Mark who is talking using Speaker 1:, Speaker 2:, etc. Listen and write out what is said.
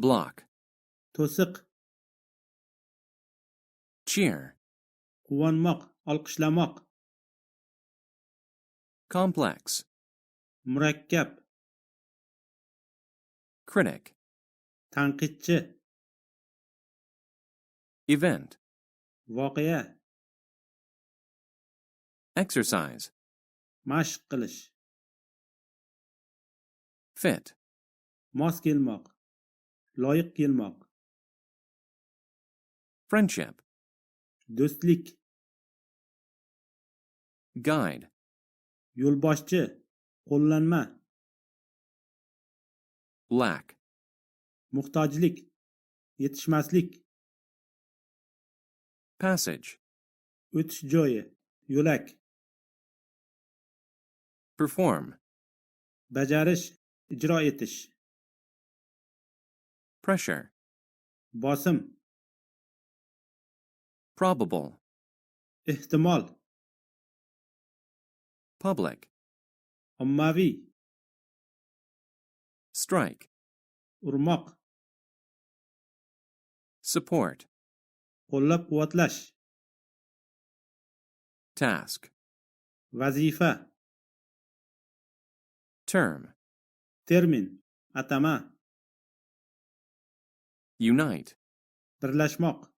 Speaker 1: block,
Speaker 2: to'siq,
Speaker 1: cheer,
Speaker 2: quvonmoq, olqishlamoq,
Speaker 1: complex,
Speaker 2: murakkab,
Speaker 1: critic,
Speaker 2: tanqidchi,
Speaker 1: event,
Speaker 2: voqea,
Speaker 1: exercise,
Speaker 2: mashq qilish,
Speaker 1: fit,
Speaker 2: mos kelmoq, loyiq kelmoq,
Speaker 1: friendship,
Speaker 2: do'stlik,
Speaker 1: guide,
Speaker 2: yo'lboshchi, qo'llanma,
Speaker 1: lack,
Speaker 2: muhtojlik, yetishmaslik,
Speaker 1: passage,
Speaker 2: o'tish joyi, yo'lak,
Speaker 1: perform,
Speaker 2: bajarish, ijro etish,
Speaker 1: pressure,
Speaker 2: bosim,
Speaker 1: probable,
Speaker 2: ehtimol,
Speaker 1: public,
Speaker 2: ommaviy,
Speaker 1: strike,
Speaker 2: urmoq,
Speaker 1: support,
Speaker 2: qo'llab-quvvatlash,
Speaker 1: task,
Speaker 2: vazifa,
Speaker 1: term,
Speaker 2: termin, atama,
Speaker 1: unite,
Speaker 2: birlashmoq,